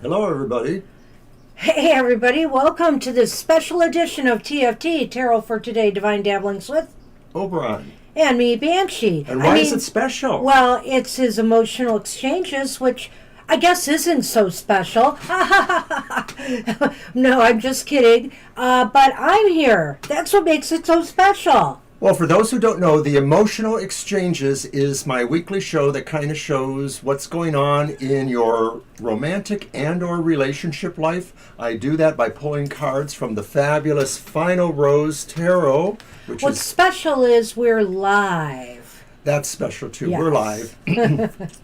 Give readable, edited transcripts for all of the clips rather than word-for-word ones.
Hello, everybody. Hey everybody, welcome to this special edition of TFT, Tarot for Today, Divine Dabblings with Oberon. and me, Banshee. And why is it special? Well, it's his emotional exchanges, which I guess isn't so special. No, I'm just kidding. But I'm here. That's what makes it so special. Well, for those who don't know, the Emotional Exchanges is my weekly show that kind of shows what's going on in your romantic and or relationship life. I do that by pulling cards from the fabulous Final Rose Tarot, which What's special is we're live. That's special too. Yes. We're live.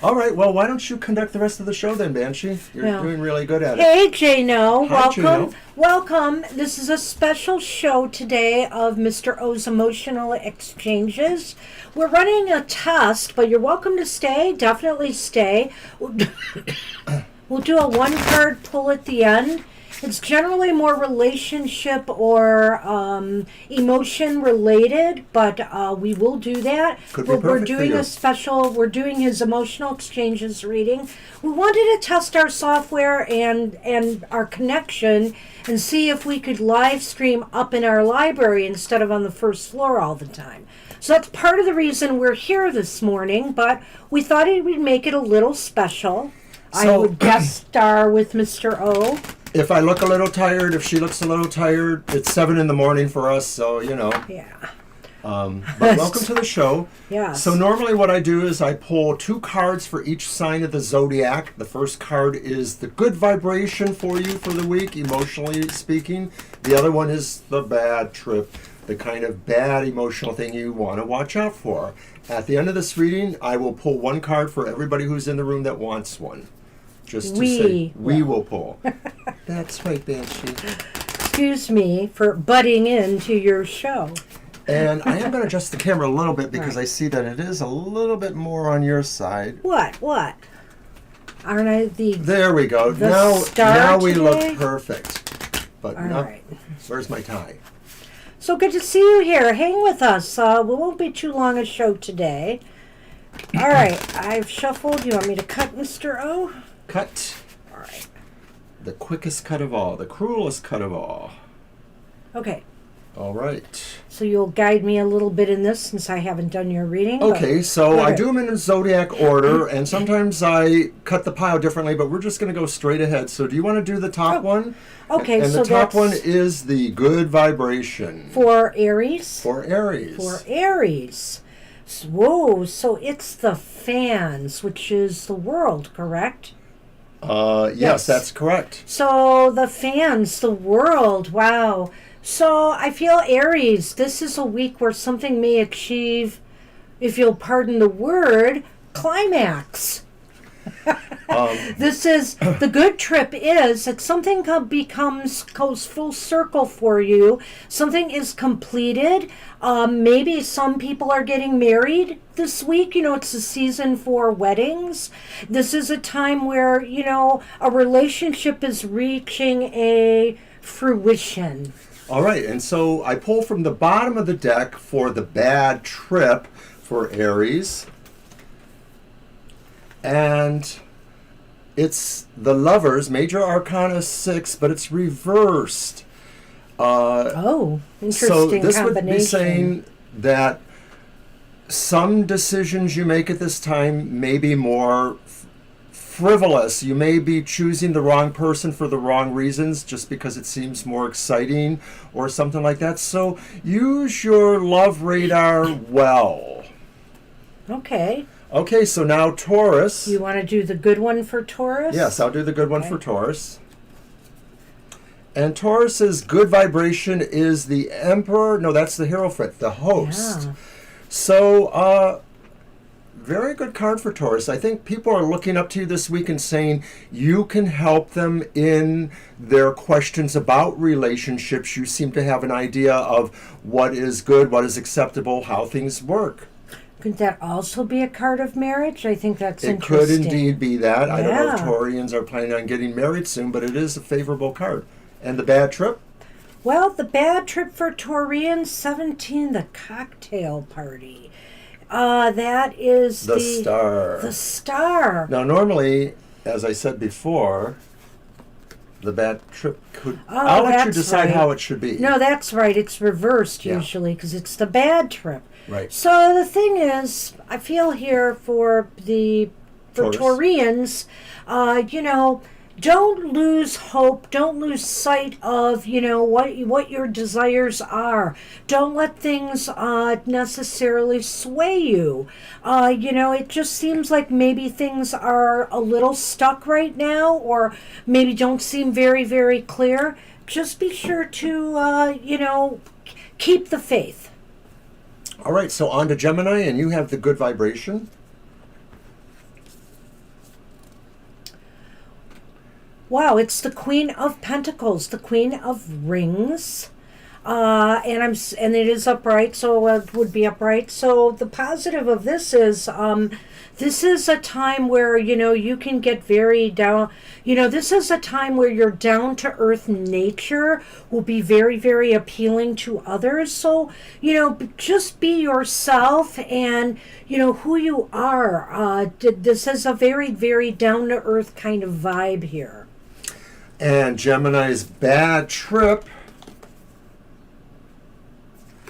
All right, well, why don't you conduct the rest of the show then, Banshee? You're doing really good at it. Hey, Jano. Hi, Welcome. Jano. Welcome. This is a special show today of Mr. O's Emotional Exchanges. We're running a test, but you're welcome to stay. Definitely stay. We'll do a one-card pull at the end. It's generally more relationship or emotion related, but we will do that. Could be perfect We're doing for you. a special, we're doing his emotional exchanges reading. We wanted to test our software and our connection and see if we could live stream up in our library instead of on the first floor all the time. So that's part of the reason we're here this morning, but we thought it would make it a little special. I would guest star with Mr. O. If I look a little tired, if she looks a little tired, it's 7 in the morning for us, so, you know. Yeah. But welcome to the show. Yes. So normally what I do is I pull 2 cards for each sign of the zodiac. The first card is the good vibration for you for the week, emotionally speaking. The other one is the bad trip, the kind of bad emotional thing you want to watch out for. At the end of this reading, I will pull 1 card for everybody who's in the room that wants one. Just to say, we will pull. That's right, Banshee. Excuse me for butting into your show. And I am going to adjust the camera a little bit because I see that it is a little bit more on your side. What? Aren't I the... There we go. The Now star we today? look perfect. But All no, right. Where's my tie? So good to see you here. Hang with us. We won't be too long a show today. All right. I've shuffled. You want me to cut, Mr. O? Cut. All right. The quickest cut of all. The cruelest cut of all. Okay. All right. So you'll guide me a little bit in this since I haven't done your reading. Okay, so I okay. do them in a zodiac order, and sometimes I cut the pile differently, but we're just going to go straight ahead. So do you want to do the top one? Okay, and so the top that's one is the good vibration. for Aries. For Aries. For Aries. Whoa, so it's the fans, which is the world, correct? Yes, that's correct. So the fans, the world, wow. So I feel Aries, this is a week where something may achieve, if you'll pardon the word, climax. This is, the good trip is that something goes full circle for you. Something is completed. Maybe some people are getting married this week. You know, it's the season for weddings. This is a time where, you know, a relationship is reaching a fruition. All right, and so I pull from the bottom of the deck for the bad trip for Aries. And it's the Lovers, Major Arcana 6, but it's reversed. Interesting so this combination. would be saying that some decisions you make at this time may be more frivolous. You may be choosing the wrong person for the wrong reasons just because it seems more exciting or something like that. So use your love radar well. Okay. Okay, so now Taurus. You want to do the good one for Taurus? Yes, I'll do the good one for Taurus. And Taurus's good vibration is the Emperor. No, that's the Hierophant, the host. Yeah. So, very good card for Taurus. I think people are looking up to you this week and saying you can help them in their questions about relationships. You seem to have an idea of what is good, what is acceptable, how things work. Could that also be a card of marriage? I think that's It interesting. could indeed be that. I don't know if Yeah. Taurians are planning on getting married soon, but it is a favorable card. And the bad trip? Well, the bad trip for Taurians, 17, the cocktail party. That is The Star. The Star. Now, normally, as I said before, the bad trip could... Oh, I'll let you that's decide right. how it should be. No, that's right. It's reversed Yeah. usually because it's the bad trip. Right. So the thing is, I feel here for Taurus. Taurians, don't lose hope. Don't lose sight of what your desires are. Don't let things necessarily sway you. It just seems like maybe things are a little stuck right now, or maybe don't seem very, very clear. Just be sure to keep the faith. All right, so on to Gemini, and you have the good vibration. Wow, it's the Queen of Pentacles, the Queen of Rings, and it is upright, so it would be upright. So the positive of this is a time where you can get very down. This is a time where your down to earth nature will be very, very appealing to others. So just be yourself and who you are. This is a very, very down to earth kind of vibe here. And Gemini's bad trip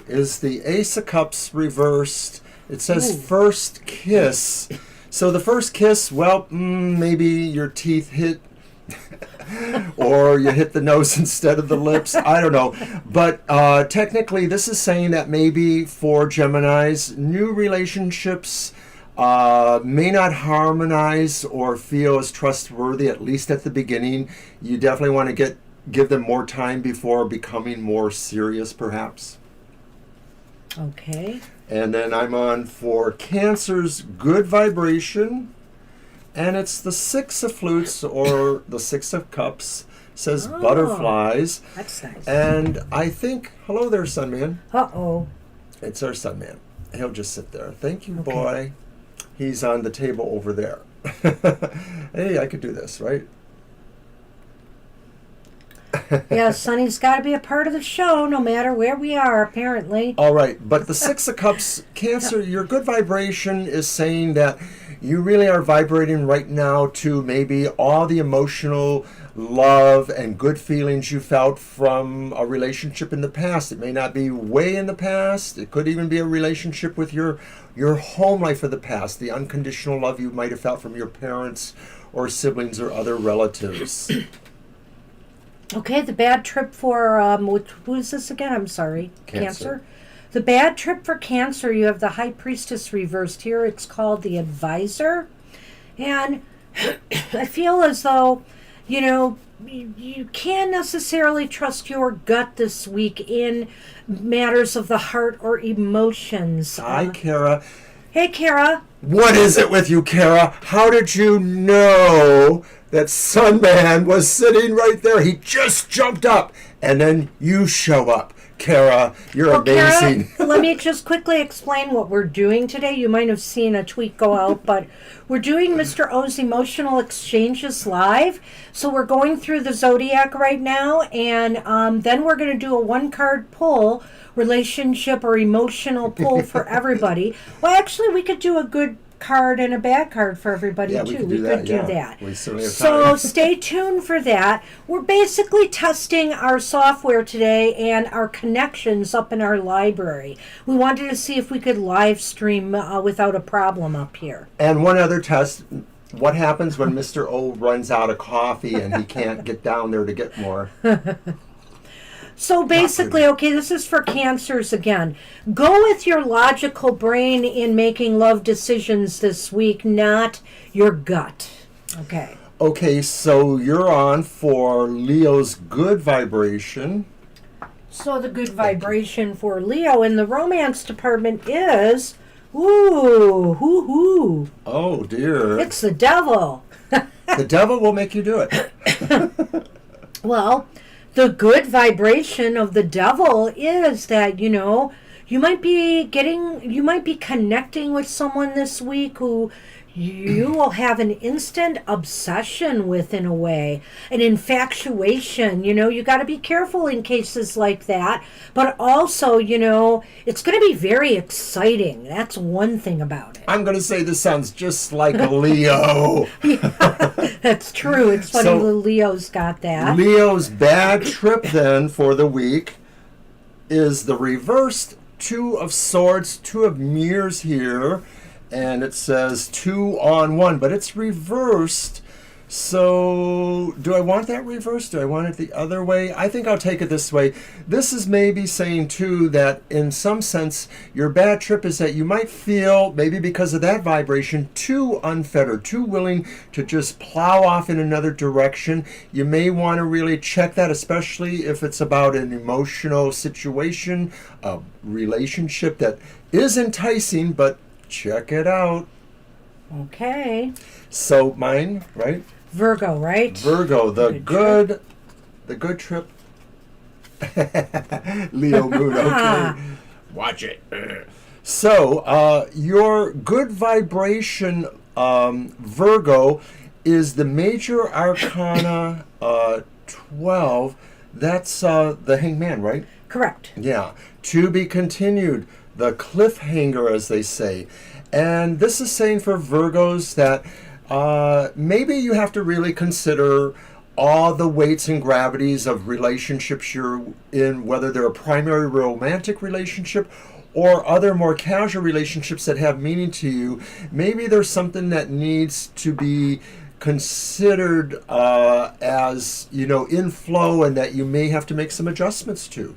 is the Ace of Cups reversed. It says first kiss. So the first kiss, well, maybe your teeth hit or you hit the nose instead of the lips. I don't know. But technically, this is saying that maybe for Geminis, new relationships may not harmonize or feel as trustworthy, at least at the beginning. You definitely want to give them more time before becoming more serious, perhaps. Okay. And then I'm on for Cancer's good vibration, and it's the Six of Flutes or the Six of Cups. Says butterflies. That's nice. And I think, hello there, Sunman. Uh-oh. It's our Sunman. He'll just sit there. Thank you, boy. He's on the table over there. Hey, I could do this, right? Yeah, Sonny's got to be a part of the show no matter where we are, apparently. All right, but the Six of Cups, Cancer, your good vibration is saying that you really are vibrating right now to maybe all the emotional love and good feelings you felt from a relationship in the past. It may not be way in the past. It could even be a relationship with your home life of the past, the unconditional love you might have felt from your parents or siblings or other relatives. Okay, the bad trip for, who is this again? I'm sorry. Cancer. The bad trip for Cancer, you have the High Priestess reversed here. It's called the Advisor. And I feel as though, you can't necessarily trust your gut this week in matters of the heart or emotions. Hi, Kara. Hey, Kara. What is it with you, Kara? How did you know that Sunman was sitting right there? He just jumped up, and then you show up. Kara, you're amazing. Kara, let me just quickly explain what we're doing today. You might have seen a tweet go out, but we're doing Mr. O's Emotional Exchanges live. So we're going through the Zodiac right now, and then we're going to do a one-card pull, relationship or emotional pull for everybody. Well, actually, we could do a good card and a bad card for everybody too. We could do that. We certainly have so time. stay tuned for that. We're basically testing our software today and our connections up in our library. We wanted to see if we could live stream without a problem up here. And one other test. What happens when Mr. O runs out of coffee and he can't get down there to get more? So basically, okay, this is for Cancers again. Go with your logical brain in making love decisions this week, not your gut. Okay. Okay, so you're on for Leo's good vibration. So the good vibration for Leo in the romance department is, ooh, hoo-hoo. Oh, dear. It's the devil. The devil will make you do it. Well, the good vibration of the devil is that, you might be connecting with someone this week who, You will have an instant obsession with, in a way, an infatuation. You got to be careful in cases like that. But also, it's going to be very exciting. That's one thing about it. I'm going to say this sounds just like a Leo. That's true. It's funny the Leo's got that. Leo's bad trip then for the week is the reversed Two of Swords, Two of Mirrors here. And it says 2 on 1, but it's reversed. So do I want that reversed? Do I want it the other way? I think I'll take it this way. This is maybe saying too that in some sense your bad trip is that you might feel, maybe because of that vibration, too unfettered, too willing to just plow off in another direction. You may want to really check that, especially if it's about an emotional situation, a relationship that is enticing, but check it out. Okay. So mine, right? Virgo, right? Virgo, the good trip. Leo moon, okay. Watch it. So, your good vibration, Virgo, is the major arcana 12. That's the hangman, right? Correct. Yeah. To be continued. The cliffhanger, as they say. And this is saying for Virgos that maybe you have to really consider all the weights and gravities of relationships you're in, whether they're a primary romantic relationship or other more casual relationships that have meaning to you. Maybe there's something that needs to be considered as, in flow, and that you may have to make some adjustments to.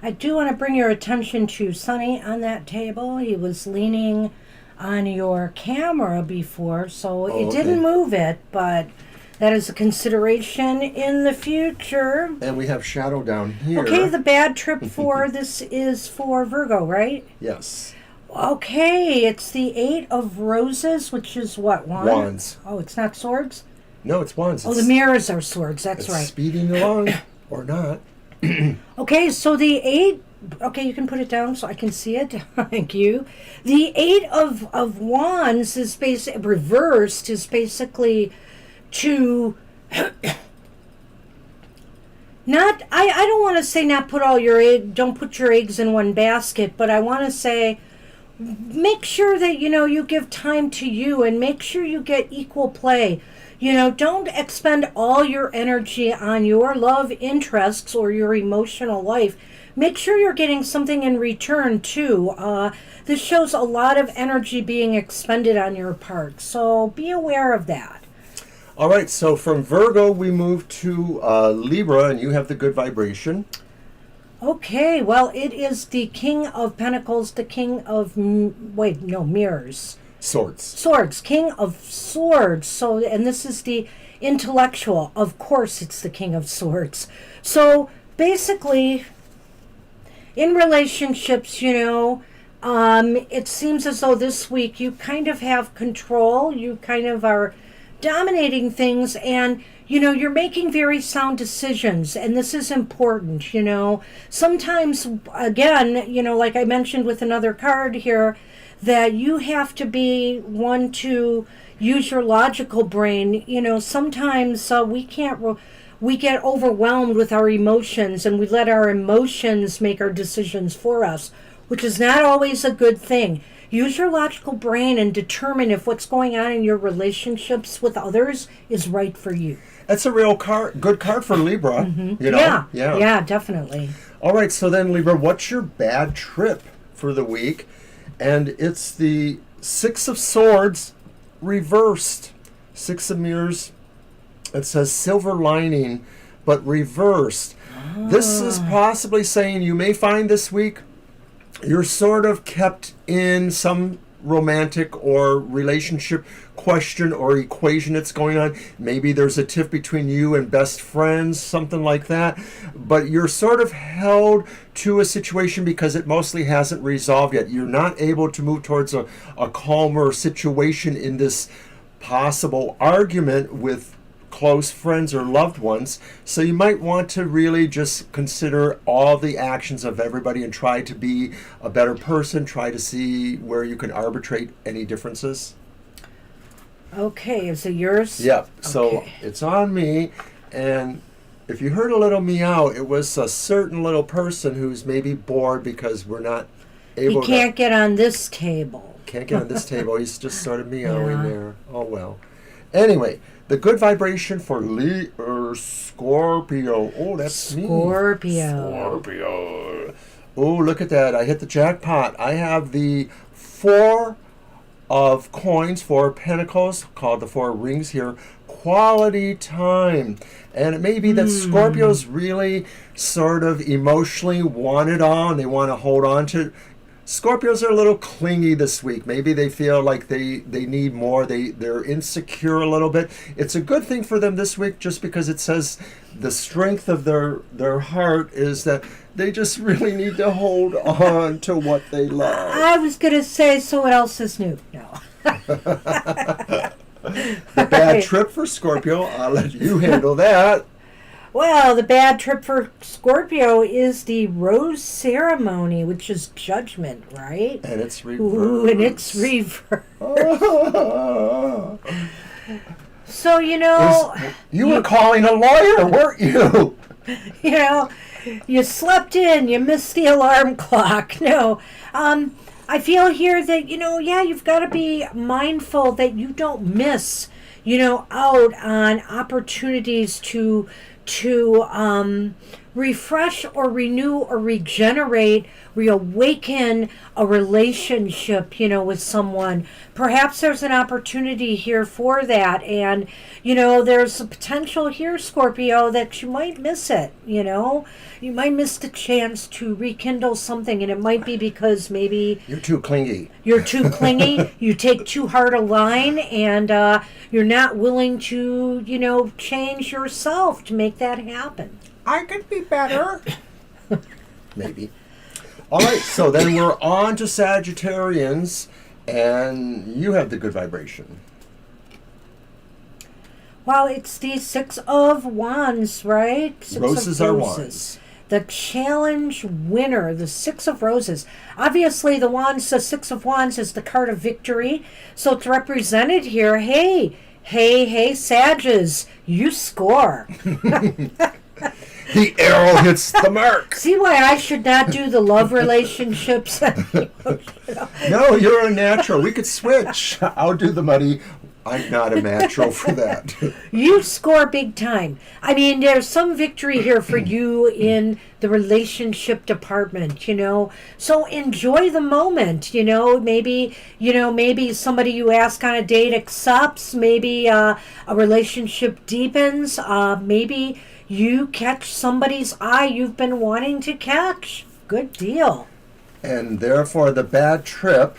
I do want to bring your attention to Sonny on that table. He was leaning on your camera before, so it didn't move it, but that is a consideration in the future. And we have shadow down here. Okay, the bad trip for this is for Virgo, right? Yes. Okay, it's the 8 of Roses, which is what, wands? Wands. Oh, it's not swords? No, it's wands. Oh, the mirrors are swords, that's right. Speeding along, or not. Okay, so the 8, okay, you can put it down so I can see it. Thank you. The 8 of Wands is reversed, is basically to not, I don't want to say not put all your don't put your eggs in one basket, but I want to say make sure that, you give time to you and make sure you get equal play. Don't expend all your energy on your love interests or your emotional life. Make sure you're getting something in return, too. This shows a lot of energy being expended on your part, so be aware of that. All right, so from Virgo, we move to Libra, and you have the good vibration. Okay, well, it is the King of Pentacles, the King of... mirrors. Swords. King of Swords. So, and this is the intellectual. Of course, it's the King of Swords. So, basically, in relationships, it seems as though this week you kind of have control. You kind of are dominating things, and, you're making very sound decisions, and this is important, Sometimes, again, like I mentioned with another card here, that you have to be one to use your logical brain. Sometimes we get overwhelmed with our emotions, and we let our emotions make our decisions for us, which is not always a good thing. Use your logical brain and determine if what's going on in your relationships with others is right for you. That's a real good card for Libra. Mm-hmm. Yeah, definitely. All right, so then Libra, what's your bad trip for the week? And it's the 6 of Swords reversed. 6 of Mirrors. It says silver lining, but reversed. This is possibly saying you may find this week you're sort of kept in some romantic or relationship question or equation that's going on. Maybe there's a tiff between you and best friends, something like that. But you're sort of held to a situation because it mostly hasn't resolved yet. You're not able to move towards a calmer situation in this possible argument with close friends or loved ones. So you might want to really just consider all the actions of everybody and try to be a better person, try to see where you can arbitrate any differences. Okay, is it yours? Yep. So Okay. it's on me, and if you heard a little meow, it was a certain little person who's maybe bored because we're not He able can't get on this table. can't get on this table. He's just sort of meowing Yeah. there. Oh well. Anyway, the good vibration for Scorpio. Oh, that's me. Scorpio. Scorpio. Oh, look at that. I hit the jackpot. I have the 4 of coins, 4 of pentacles, called the 4 rings here. Quality time. And it may be that Scorpios really sort of emotionally want it all and they want to hold on to it. Scorpios are a little clingy this week. Maybe they feel like they need more. They're insecure a little bit. It's a good thing for them this week just because it says the strength of their heart is that they just really need to hold on to what they love. I was going to say, so what else is new? No. The bad trip for Scorpio, I'll let you handle that. Well, the bad trip for Scorpio is the rose ceremony, which is judgment, right? And it's reversed. Ooh, and it's reversed. So, You were calling a lawyer, weren't you? you know, you slept in, you missed the alarm clock. No, I feel here that, you've got to be mindful that you don't miss, out on opportunities to refresh or renew or regenerate, reawaken a relationship, with someone. Perhaps there's an opportunity here for that. And, there's a potential here, Scorpio, that you might miss it, You might miss the chance to rekindle something. And it might be because maybe You're too clingy. you're too clingy, you take too hard a line, and you're not willing to, change yourself to make that happen. I could be better. Maybe. All right, so then we're on to Sagittarians, and you have the good vibration. Well, it's the 6 of Wands, right? Six Roses of are Roses. wands. The challenge winner, the 6 of Roses. Obviously, the 6 of Wands is the card of victory. So it's represented here. Hey, Sages, you score. The arrow hits the mark. See why I should not do the love relationships? No, you're a natural. We could switch. I'll do the money. I'm not a natural for that. You score big time. I mean, there's some victory here for you in the relationship department, So enjoy the moment, maybe somebody you ask on a date accepts, maybe a relationship deepens, maybe you catch somebody's eye you've been wanting to catch. Good deal. And therefore, the bad trip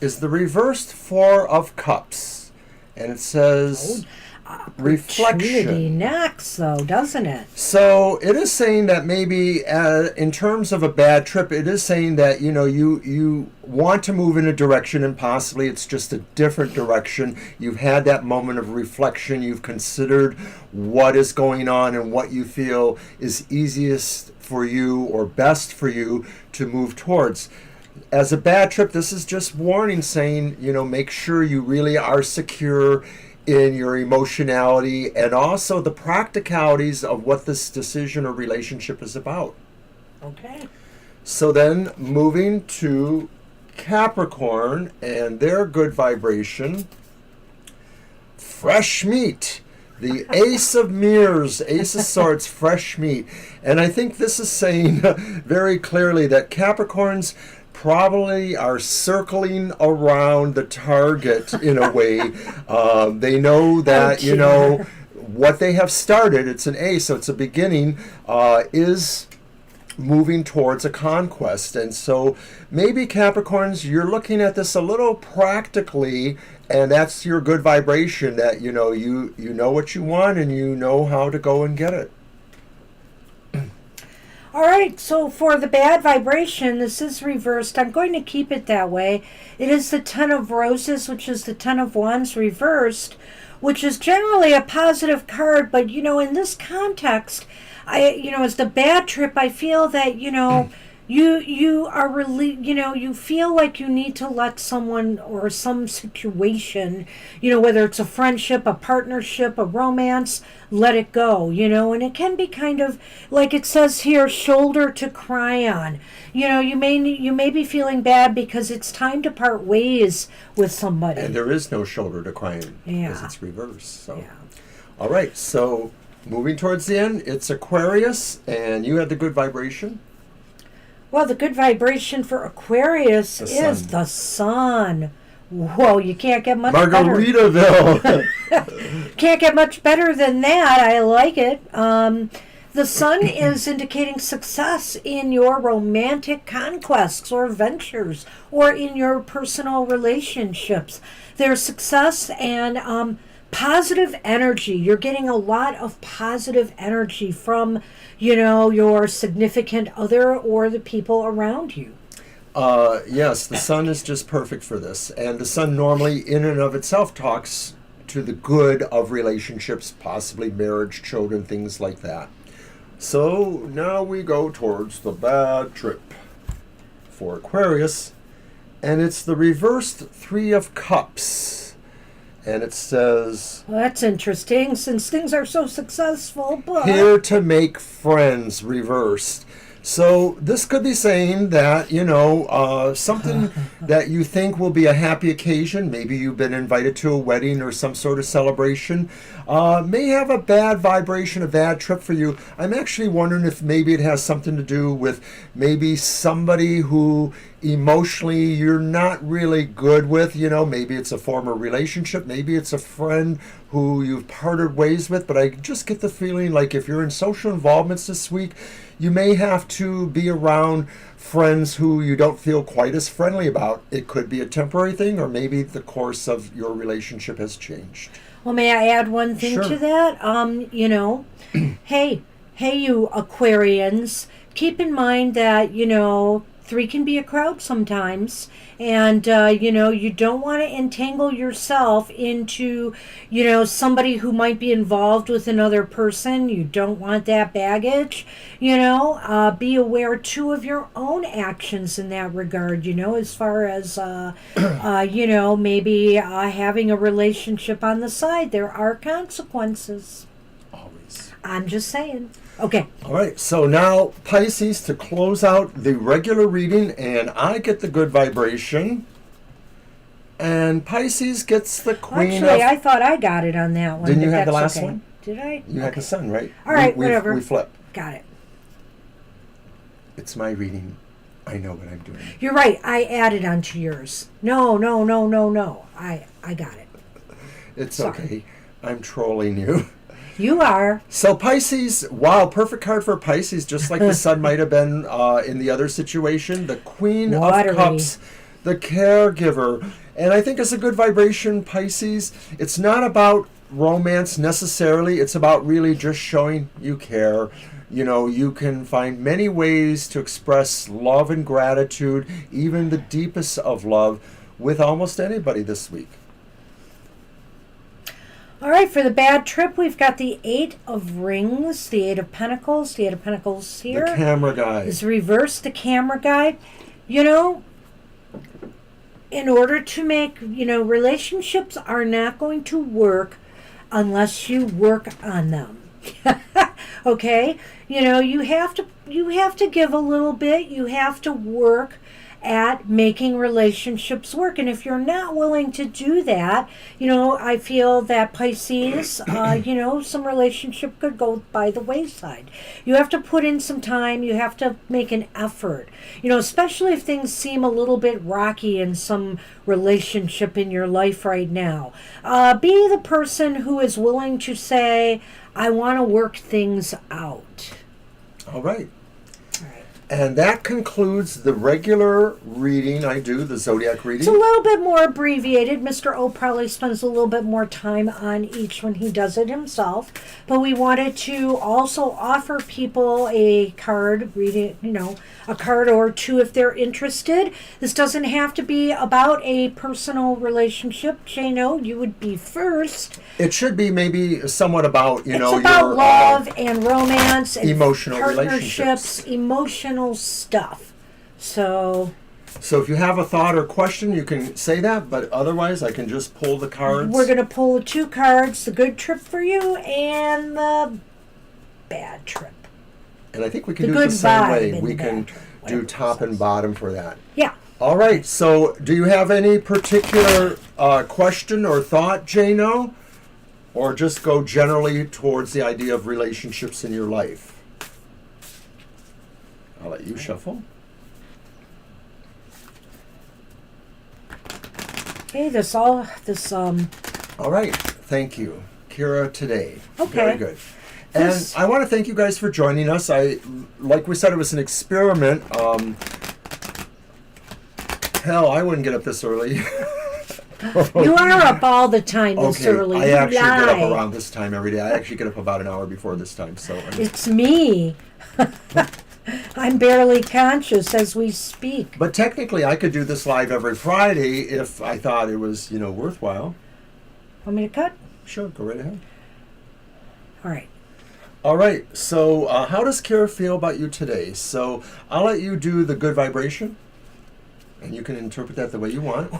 is the reversed 4 of Cups. And it says reflection. Opportunity knocks, though, doesn't it? So it is saying that maybe in terms of a bad trip, it is saying that, you want to move in a direction and possibly it's just a different direction. You've had that moment of reflection. You've considered what is going on and what you feel is easiest for you or best for you to move towards. As a bad trip, this is just warning saying, make sure you really are secure in your emotionality and also the practicalities of what this decision or relationship is about. Okay. So then moving to Capricorn and their good vibration, fresh meat. The Ace of Mirrors, Ace of Swords, fresh meat. And I think this is saying very clearly that Capricorns probably are circling around the target in a way. They know that, what they have started, it's an A, so it's a beginning, is moving towards a conquest. And so maybe Capricorns, you're looking at this a little practically, and that's your good vibration that, you know what you want and you know how to go and get it. All right, so for the bad vibration, this is reversed. I'm going to keep it that way. It is the 10 of Roses, which is the 10 of Wands reversed, which is generally a positive card. But, in this context, as the bad trip, I feel that, you are really, you feel like you need to let someone or some situation, whether it's a friendship, a partnership, a romance, let it go, and it can be kind of like it says here, shoulder to cry on. You may be feeling bad because it's time to part ways with somebody. And there is no shoulder to cry on Yeah. because it's reversed. So. Yeah. All right, so moving towards the end, it's Aquarius, and you had the good vibration. Well, the good vibration for Aquarius is sun. the sun. Whoa, you can't get much better. Margaritaville. Can't get much better than that. I like it. The sun is indicating success in your romantic conquests or ventures or in your personal relationships. There's success and positive energy. You're getting a lot of positive energy from, your significant other or the people around you. Yes, the sun is just perfect for this. And the sun normally, in and of itself, talks to the good of relationships, possibly marriage, children, things like that. So now we go towards the bad trip for Aquarius. And it's the reversed Three of Cups. And it says, Well, that's interesting since things are so successful, but here to make friends, reversed. So this could be saying that, something that you think will be a happy occasion, maybe you've been invited to a wedding or some sort of celebration, may have a bad vibration, a bad trip for you. I'm actually wondering if maybe it has something to do with maybe somebody who emotionally you're not really good with, maybe it's a former relationship, maybe it's a friend who you've parted ways with, but I just get the feeling like if you're in social involvements this week, you may have to be around friends who you don't feel quite as friendly about. It could be a temporary thing, or maybe the course of your relationship has changed. Well, may I add one thing Sure. to that? Hey, you Aquarians, keep in mind that, three can be a crowd sometimes. And, you don't want to entangle yourself into, somebody who might be involved with another person. You don't want that baggage. Be aware, too, of your own actions in that regard, as far as, maybe having a relationship on the side. There are consequences. Always. I'm just saying. Okay. All right, so now Pisces to close out the regular reading, and I get the good vibration, and Pisces gets the Queen Actually, of... I thought I got it on that one. Didn't you but have the that's last okay. one? Did I? You had the sun, right? All right, we whatever. We flipped. Got it. It's my reading. I know what I'm doing. You're right. I added onto yours. No. I got it. It's Sorry. okay. I'm trolling you. You are. So Pisces, wow, perfect card for Pisces, just like the sun might have been in the other situation. The Queen Watery. of Cups, the caregiver. And I think it's a good vibration, Pisces. It's not about romance necessarily. It's about really just showing you care. You can find many ways to express love and gratitude, even the deepest of love, with almost anybody this week. All right, for the bad trip, we've got the Eight of Rings, the Eight of Pentacles. The Eight of Pentacles here The camera guy. is reversed, the camera guy. In order to make, relationships are not going to work unless you work on them. Okay? You have to give a little bit. You have to work at making relationships work. And if you're not willing to do that, I feel that Pisces, some relationship could go by the wayside. You have to put in some time. You have to make an effort, especially if things seem a little bit rocky in some relationship in your life right now. Be the person who is willing to say, I want to work things out. All right. And that concludes the regular reading I do, the zodiac reading. It's a little bit more abbreviated. Mr. O probably spends a little bit more time on each when he does it himself. But we wanted to also offer people a card reading, a card or two if they're interested. This doesn't have to be about a personal relationship. Jano, you would be first. It should be maybe somewhat about, It's about your love and romance and emotional partnerships, relationships. emotional stuff. So if you have a thought or question, you can say that, but otherwise I can just pull the cards. we're going to pull the 2 cards, the good trip for you and the bad trip. And I think we can The do it good the same vibe way. and We the can bad trip, do whatever top it and says. bottom for that. Yeah. All right, so do you have any particular question or thought, Jano? Or just go generally towards the idea of relationships in your life? I'll let you shuffle. Okay, All right, thank you, Kira, today. Okay. Very good. And This- I want to thank you guys for joining us. Like we said, it was an experiment. Hell, I wouldn't get up this early. You are up all the time this early. I You actually get up lie. around this time every day. I actually get up about an hour before this time. So It's me. I'm barely conscious as we speak. but technically, I could do this live every Friday if I thought it was, worthwhile. Want me to cut? Sure, go right ahead. All right. All right. So, how does Kira feel about you today? So, I'll let you do the good vibration, and you can interpret that the way you want.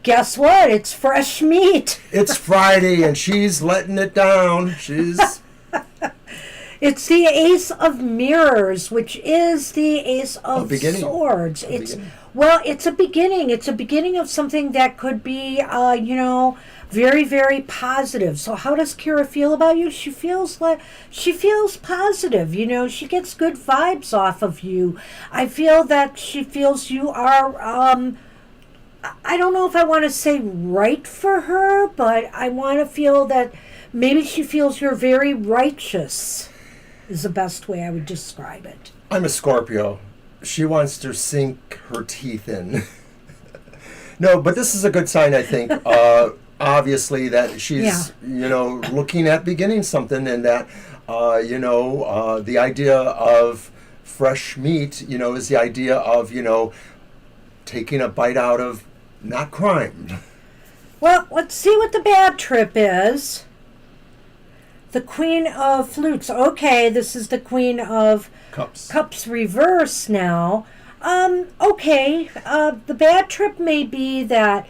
Guess what? It's fresh meat. It's Friday, and she's letting it down. It's the Ace of Mirrors, which is the Ace of beginning. Swords. A beginning. It's a beginning. It's a beginning of something that could be, very, very positive. So how does Kira feel about you? She feels positive. She gets good vibes off of you. I feel that she feels you are, I don't know if I want to say right for her, but I want to feel that maybe she feels you're very righteous, is the best way I would describe it. I'm a Scorpio. She wants to sink her teeth in. No, but this is a good sign, I think. Obviously, that she's, looking at beginning something, and that, the idea of fresh meat, is the idea of, taking a bite out of not crime. Well, let's see what the bad trip is. The Queen of Flutes. Okay, this is the Queen of Cups reverse now. Okay. The bad trip may be that,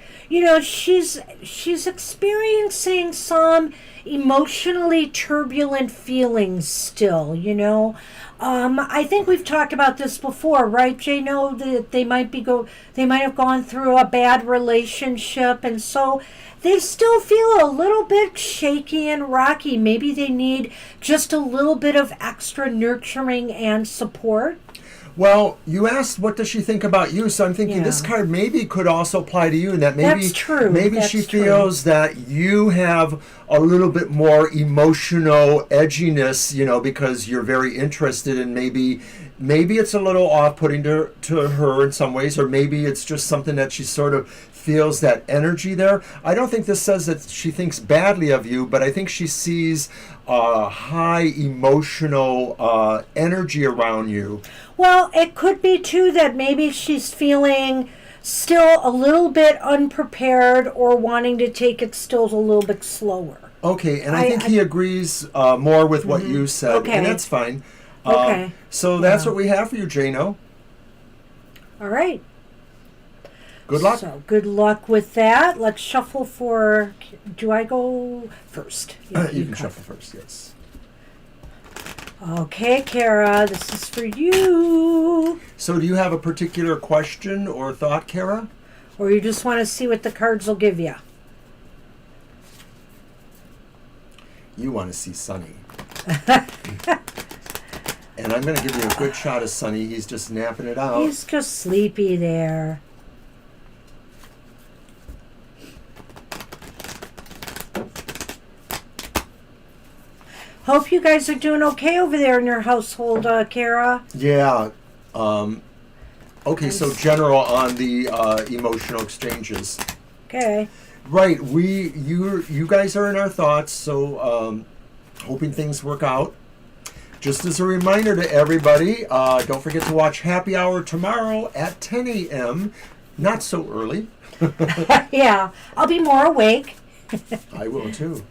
she's experiencing some emotionally turbulent feelings still, I think we've talked about this before, right, Jano? That they might have gone through a bad relationship, and so they still feel a little bit shaky and rocky. Maybe they need just a little bit of extra nurturing and support. Well, you asked what does she think about you, so I'm thinking this card maybe could also apply to you, and that maybe That's true. Maybe That's she true. feels that you have a little bit more emotional edginess, because you're very interested, and maybe it's a little off-putting to her in some ways, or maybe it's just something that she sort of feels that energy there. I don't think this says that she thinks badly of you, but I think she sees high emotional energy around you. Well, it could be too that maybe she's feeling still a little bit unprepared or wanting to take it still a little bit slower. Okay, and I think he agrees more with what you said, Okay. and that's fine. Okay. So that's what we have for you, Jano. All right. Good luck. So good luck with that. Let's shuffle for. Do I go first? Yeah, You can cut. shuffle first, yes. Okay, Kara, this is for you. So do you have a particular question or thought, Kara? Or you just want to see what the cards will give you? You want to see Sunny. And I'm going to give you a good shot of Sunny. He's just napping it out. He's just sleepy there. Hope you guys are doing okay over there in your household, Kara. Yeah. Okay, so general on the emotional exchanges. Okay. Right, you guys are in our thoughts, so hoping things work out. Just as a reminder to everybody, don't forget to watch Happy Hour tomorrow at 10 a.m. Not so early. Yeah, I'll be more awake. I will too.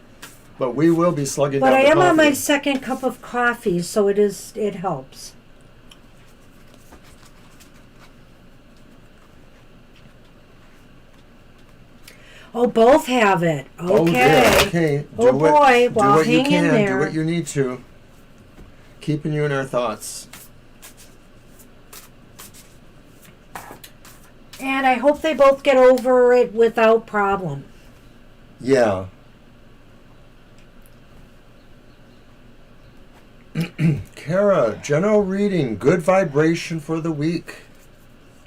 But we will be slugging But down I the am on my coffee. second cup of coffee, so it helps. Oh, both have it. Okay. Oh, dear. Okay. Oh, boy. Do Well, what you hang in can. there. Do what you need to. Keeping you in our thoughts. And I hope they both get over it without problem. Yeah. Kara, general reading, good vibration for the week.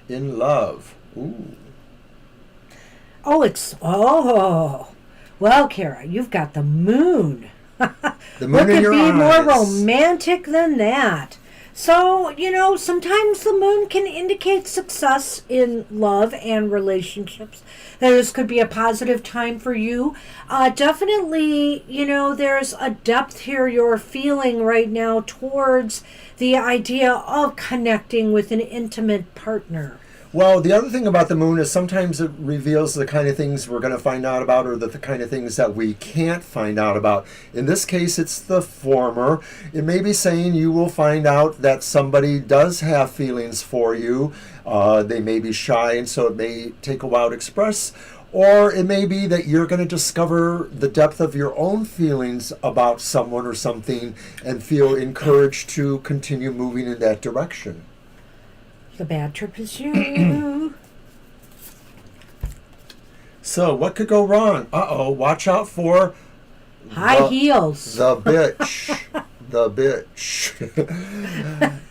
In love. Ooh. Oh. Well, Kara, you've got the moon. The moon What in could your be more eyes. romantic than that? So, sometimes the moon can indicate success in love and relationships. This could be a positive time for you. Definitely, there's a depth here you're feeling right now towards the idea of connecting with an intimate partner. Well, the other thing about the moon is sometimes it reveals the kind of things we're going to find out about, or the kind of things that we can't find out about. In this case, it's the former. It may be saying you will find out that somebody does have feelings for you. They may be shy, and so it may take a while to express. Or it may be that you're going to discover the depth of your own feelings about someone or something and feel encouraged to continue moving in that direction. The bad trip is you. So, what could go wrong? Watch out for High heels. the bitch. The bitch.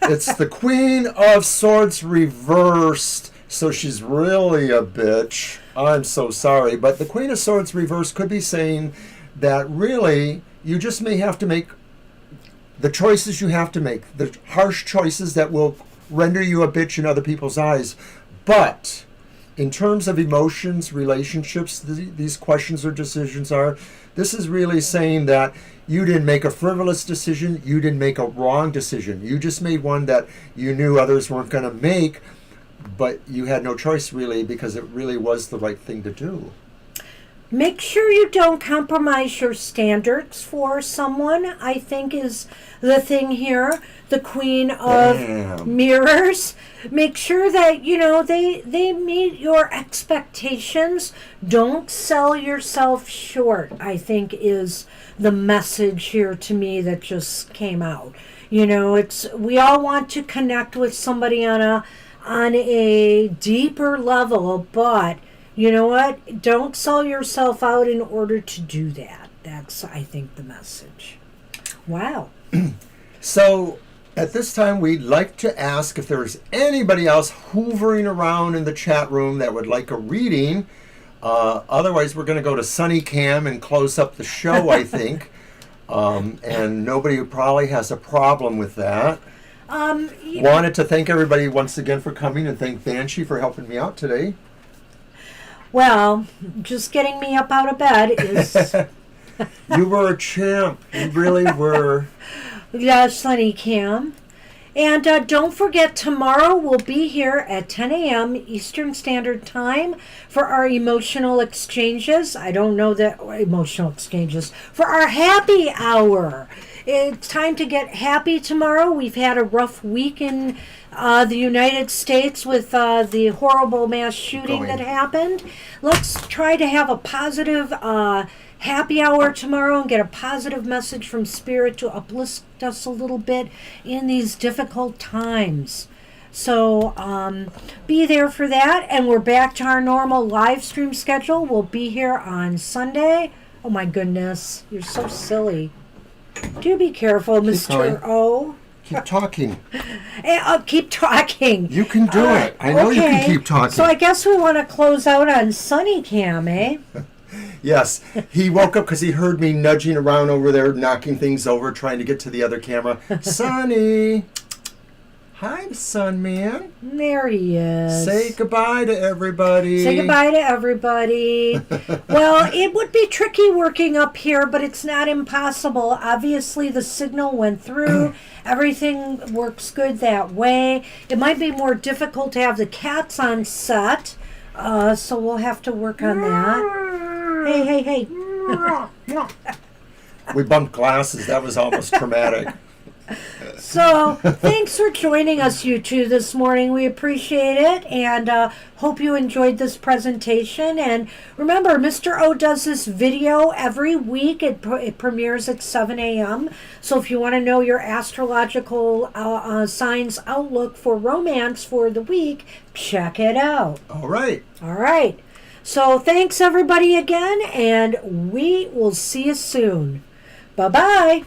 It's the Queen of Swords reversed, so she's really a bitch. I'm so sorry, but the Queen of Swords reversed could be saying that really you just may have to make the choices you have to make, the harsh choices that will render you a bitch in other people's eyes. But in terms of emotions, relationships, these questions or decisions this is really saying that you didn't make a frivolous decision, you didn't make a wrong decision. You just made one that you knew others weren't going to make, but you had no choice really because it really was the right thing to do. Make sure you don't compromise your standards for someone, I think is the thing here. The Queen of Mirrors. Make sure that, they meet your expectations. Don't sell yourself short, I think is the message here to me that just came out. We all want to connect with somebody on a deeper level, but you know what? Don't sell yourself out in order to do that. That's, I think, the message. Wow. So, at this time, we'd like to ask if there's anybody else hoovering around in the chat room that would like a reading. Otherwise, we're going to go to Sunny Cam and close up the show, I think. And nobody probably has a problem with that. Wanted to thank everybody once again for coming and thank Banshee for helping me out today. Well, just getting me up out of bed is... You were a champ. You really were. Yes, Sunny Cam. And don't forget, tomorrow we'll be here at 10 a.m. Eastern Standard Time for our emotional exchanges. I don't know that emotional exchanges. For our happy hour. It's time to get happy tomorrow. We've had a rough week in the United States with the horrible mass shooting that happened. Let's try to have a positive happy hour tomorrow and get a positive message from Spirit to uplift us a little bit in these difficult times. So be there for that. And we're back to our normal live stream schedule. We'll be here on Sunday. Oh my goodness, you're so silly. Do be careful, Mr. O. Keep talking. Keep talking. You can do it. I know you can keep talking. So I guess we want to close out on Sunny Cam, eh? Yes. He woke up because he heard me nudging around over there, knocking things over, trying to get to the other camera. Sunny. Hi, Sun Man. There he is. Say goodbye to everybody. Say goodbye to everybody. Well, it would be tricky working up here, but it's not impossible. Obviously, the signal went through. Everything works good that way. It might be more difficult to have the cats on set, so we'll have to work on that. Hey. We bumped glasses. That was almost traumatic. So, thanks for joining us, you two, this morning. We appreciate it, and hope you enjoyed this presentation. And remember, Mr. O does this video every week. It premieres at 7 a.m. So, if you want to know your astrological signs outlook for romance for the week, check it out. All right. All right. So, thanks, everybody, again, and we will see you soon. Bye-bye.